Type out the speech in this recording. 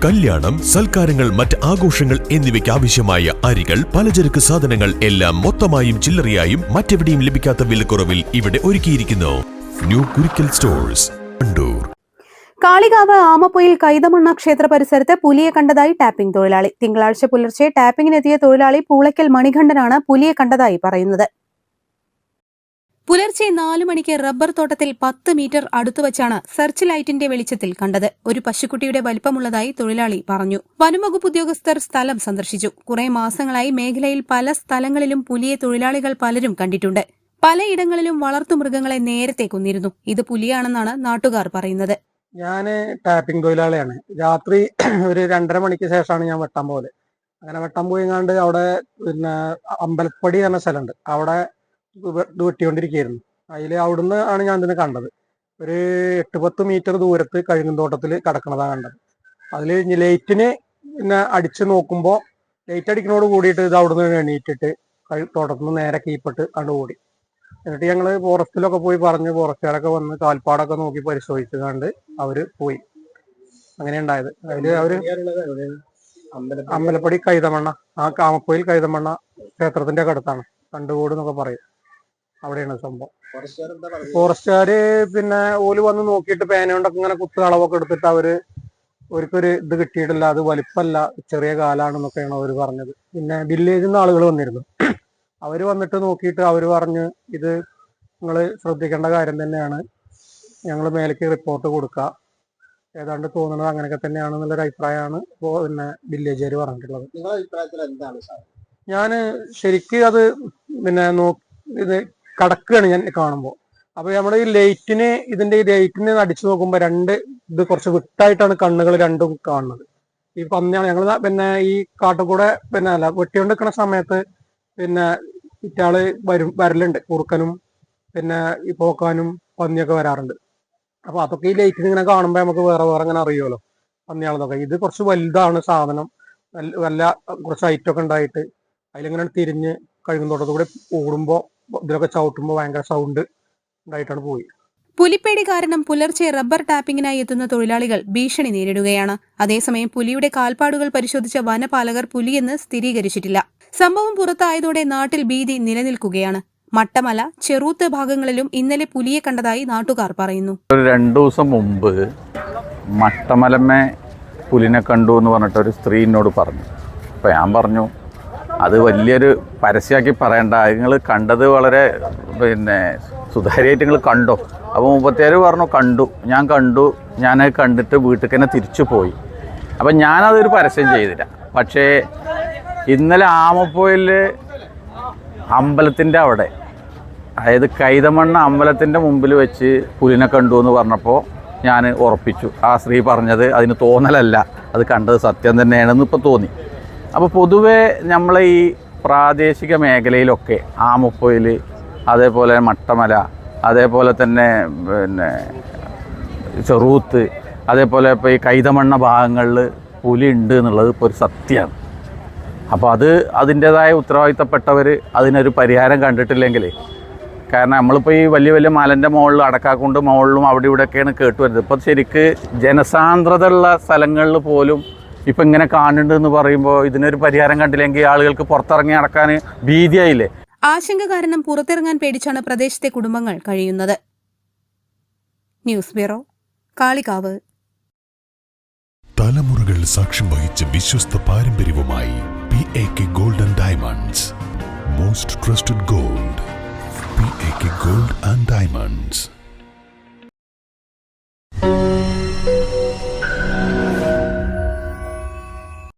കല്യാണം, സൽക്കാരങ്ങൾ, മറ്റ് ആഘോഷങ്ങൾ എന്നിവയ്ക്ക് ആവശ്യമായ അരികൾ, പലചരക്ക് സാധനങ്ങൾ എല്ലാം മൊത്തമായും ചില്ലറയായും മറ്റെവിടെയും ലഭിക്കാത്ത വിലക്കുറവിൽ ഇവിടെ ഒരുക്കിയിരിക്കുന്നു. New Kurikkal stores, Wandoor. കാളികാവ് ആമപ്പൊയിൽ കൈതമണ്ണ ക്ഷേത്ര പരിസരത്ത് പുലിയെ കണ്ടതായി ടാപ്പിംഗ് തൊഴിലാളി. തിങ്കളാഴ്ച പുലർച്ചെ ടാപ്പിംഗിനെത്തിയ തൊഴിലാളി പൂളയ്ക്കൽ മണികണ്ഠനാണ് പുലിയെ കണ്ടതായി പറയുന്നത്. പുലർച്ചെ 4 മണിക്ക് റബ്ബർ തോട്ടത്തിൽ 10 മീറ്റർ അടുത്തുവച്ചാണ് സെർച്ച് ലൈറ്റിന്റെ വെളിച്ചത്തിൽ കണ്ടത്. ഒരു പശുക്കുട്ടിയുടെ വലിപ്പമുള്ളതായി തൊഴിലാളി പറഞ്ഞു. വനംവകുപ്പ് ഉദ്യോഗസ്ഥർ സ്ഥലം സന്ദർശിച്ചു. കുറെ മാസങ്ങളായി മേഖലയിൽ പല സ്ഥലങ്ങളിലും പുലിയെ തൊഴിലാളികൾ പലരും കണ്ടിട്ടുണ്ട്. പലയിടങ്ങളിലും വളർത്തുമൃഗങ്ങളെ നേരത്തെ കൊന്നിരുന്നു. ഇത് പുലിയാണെന്നാണ് നാട്ടുകാർ പറയുന്നത്. ഞാൻ ടാപ്പിംഗ് തൊഴിലാളിയാണ്. രാത്രി ഒരു 2:30 മണിക്ക് ശേഷമാണ് ഞാൻ വെട്ടാൻ പോലെ. അങ്ങനെ വെട്ടാൻ പോയിങ്ങാണ്ട് അവിടെ അമ്പലപ്പടി എന്ന സ്ഥലമുണ്ട്. അവിടെ ഇത് വെട്ടിക്കൊണ്ടിരിക്കുകയായിരുന്നു. അവിടുന്ന് ആണ് ഞാൻ ഇതിനെ കണ്ടത്. ഒരു 8-10 മീറ്റർ ദൂരത്ത് കഴുകുന്തോട്ടത്തിൽ കിടക്കണതാണ് കണ്ടത്. അതിൽ ലൈറ്റിന് അടിച്ചു നോക്കുമ്പോൾ ലൈറ്റ് അടിക്കുന്നതോട് കൂടിയിട്ട് ഇത് അവിടുന്ന് എണീറ്റിട്ട് തോട്ടത്തിൽ നിന്ന് നേരെ കീപ്പിട്ട് കണ്ടു ഓടി. എന്നിട്ട് ഞങ്ങള് ഫോറസ്റ്റിലൊക്കെ പോയി പറഞ്ഞ് ഫോറസ്റ്റുകാരൊക്കെ വന്ന് കാൽപ്പാടൊക്കെ നോക്കി പരിശോധിച്ചുകൊണ്ട് അവര് പോയി. അങ്ങനെ ഉണ്ടായത്. അതില് അവര് അമ്പലപ്പടി കൈതമണ്ണ, ആ കാമപ്പൊയിൽ കൈതമണ്ണ ക്ഷേത്രത്തിന്റെ ഒക്കെ അടുത്താണ്. കണ്ടുകൂട് എന്നൊക്കെ പറയും. അവിടെയാണ് സംഭവം. ഫോറസ്റ്റുകാര് ഓല് വന്ന് നോക്കിയിട്ട് പേനകൊണ്ടൊക്കെ ഇങ്ങനെ കുത്തുകളവൊക്കെ എടുത്തിട്ട് അവർക്കൊരു ഇത് കിട്ടിയിട്ടില്ല, അത് വലിപ്പല്ല, ചെറിയ കാലാണെന്നൊക്കെയാണ് അവര് പറഞ്ഞത്. വില്ലേജിൽ നിന്ന് ആളുകൾ വന്നിരുന്നു. അവര് വന്നിട്ട് നോക്കിയിട്ട് അവര് പറഞ്ഞ് ഇത് നിങ്ങൾ ശ്രദ്ധിക്കേണ്ട കാര്യം തന്നെയാണ്, ഞങ്ങൾ മേലേക്ക് റിപ്പോർട്ട് കൊടുക്കുക, ഏതാണ്ട് തോന്നുന്നത് അങ്ങനെയൊക്കെ തന്നെയാണെന്നുള്ളൊരു അഭിപ്രായമാണ് വില്ലേജുകാർ പറഞ്ഞിട്ടുള്ളത്. നിങ്ങളുടെ അഭിപ്രായത്തിൽ എന്താണ് സാർ? ഞാൻ ശരിക്കും അത് ഇത് കടക്കുകയാണ് ഞാൻ കാണുമ്പോൾ. അപ്പൊ നമ്മുടെ ഈ ലൈറ്റിന് അടിച്ചു നോക്കുമ്പോൾ ഇത് കുറച്ച് വിട്ടായിട്ടാണ് കണ്ണുകൾ രണ്ടും കാണുന്നത്. ഈ പന്നിയാണ് ഞങ്ങൾ ഈ കാട്ടുകൂടെ വെട്ടിക്കൊണ്ടിരിക്കുന്ന സമയത്ത് ഇറ്റാള് വരലുണ്ട്. കുറുക്കനും ഈ പോക്കാനും പന്നിയൊക്കെ വരാറുണ്ട്. അപ്പൊ അതൊക്കെ ഈ ലൈറ്റിന് ഇങ്ങനെ കാണുമ്പോ നമുക്ക് വേറെ ഇങ്ങനെ അറിയുമല്ലോ പന്നിയാളതൊക്കെ. ഇത് കുറച്ച് വലുതാണ് സാധനം, കുറച്ച് ഹൈറ്റൊക്കെ ഉണ്ടായിട്ട് അതിലിങ്ങനെ തിരിഞ്ഞ് കഴുകുന്തോട്ടത്തൂടെ ഓടുമ്പോ ഇതിലൊക്കെ ചവിട്ടുമ്പോ ഭയങ്കര സൗണ്ട് ഉണ്ടായിട്ടാണ് പോയി. പുലിപ്പേടി കാരണം പുലർച്ചെ റബ്ബർ ടാപ്പിംഗിനായി എത്തുന്ന തൊഴിലാളികൾ ഭീഷണി നേരിടുകയാണ്. അതേസമയം പുലിയുടെ കാൽപ്പാടുകൾ പരിശോധിച്ച വനപാലകർ പുലിയെന്ന് സ്ഥിരീകരിച്ചിട്ടില്ല. സംഭവം പുറത്തായതോടെ നാട്ടിൽ ഭീതി നിലനിൽക്കുകയാണ്. മട്ടമല, ചെറൂത്ത് ഭാഗങ്ങളിലും ഇന്നലെ പുലിയെ കണ്ടതായി നാട്ടുകാർ പറയുന്നു. 2 ദിവസം മുമ്പ് മട്ടമലമ്മേ പുലിനെ കണ്ടു എന്ന് പറഞ്ഞിട്ട് ഒരു സ്ത്രീ എന്നോട് പറഞ്ഞു. അപ്പം ഞാൻ പറഞ്ഞു അത് വലിയൊരു പരസ്യമാക്കി പറയണ്ട, നിങ്ങൾ കണ്ടത് വളരെ സുതാര്യമായിട്ട് നിങ്ങൾ കണ്ടോ? അപ്പോൾ 37 പറഞ്ഞു കണ്ടു, ഞാനത് കണ്ടിട്ട് വീട്ടിൽ തന്നെ തിരിച്ചു പോയി. അപ്പം ഞാനതൊരു പരസ്യം ചെയ്തില്ല. പക്ഷേ ഇന്നലെ ആമപ്പൊയിൽ അമ്പലത്തിൻ്റെ അവിടെ, അതായത് കൈതമണ്ണ അമ്പലത്തിൻ്റെ മുമ്പിൽ വെച്ച് പുലിനെ കണ്ടു എന്ന് പറഞ്ഞപ്പോൾ ഞാൻ ഉറപ്പിച്ചു, ആ സ്ത്രീ പറഞ്ഞത് അതിന് തോന്നലല്ല, അത് കണ്ടത് സത്യം തന്നെയാണെന്ന് ഇപ്പോൾ തോന്നി. അപ്പോൾ പൊതുവേ നമ്മളെ ഈ പ്രാദേശിക മേഖലയിലൊക്കെ ആമപ്പൊയിൽ, അതേപോലെ മട്ടമല, അതേപോലെ തന്നെ ചെറൂത്ത്, അതേപോലെ ഇപ്പോൾ ഈ കൈതമണ്ണ ഭാഗങ്ങളിൽ പുലി ഉണ്ട് എന്നുള്ളത് ഇപ്പോൾ ഒരു സത്യമാണ്. അപ്പോൾ അതിൻ്റേതായ ഉത്തരവാദിത്തപ്പെട്ടവർ അതിനൊരു പരിഹാരം കണ്ടിട്ടില്ലെങ്കിൽ, കാരണം നമ്മളിപ്പോൾ ഈ വലിയ വലിയ മലൻ്റെ മുകളിൽ അടക്കാക്കൊണ്ട് മുകളിലും അവിടെ ഇവിടെയൊക്കെയാണ് കേട്ട് വരുന്നത്. ഇപ്പോൾ ശരിക്ക് ജനസാന്ദ്രത ഉള്ള സ്ഥലങ്ങളിൽ പോലും ഇപ്പം ഇങ്ങനെ കാണുന്നുണ്ട് എന്ന് പറയുമ്പോൾ ഇതിനൊരു പരിഹാരം കണ്ടില്ലെങ്കിൽ ആളുകൾക്ക് പുറത്തിറങ്ങി നടക്കാൻ ഭീതിയായില്ലേ? ആശങ്ക കാരണം പുറത്തിറങ്ങാൻ പേടിച്ചാണ് പ്രദേശത്തെ കുടുംബങ്ങൾ കഴിയുന്നത്. News bureau, Kalikavu. തലമുറകൾ സാക്ഷ്യം വഹിച്ച വിശ്വസ്ത പാരമ്പര്യവുമായി PAK Gold and Diamonds. Most trusted gold. PAK Gold and Diamonds.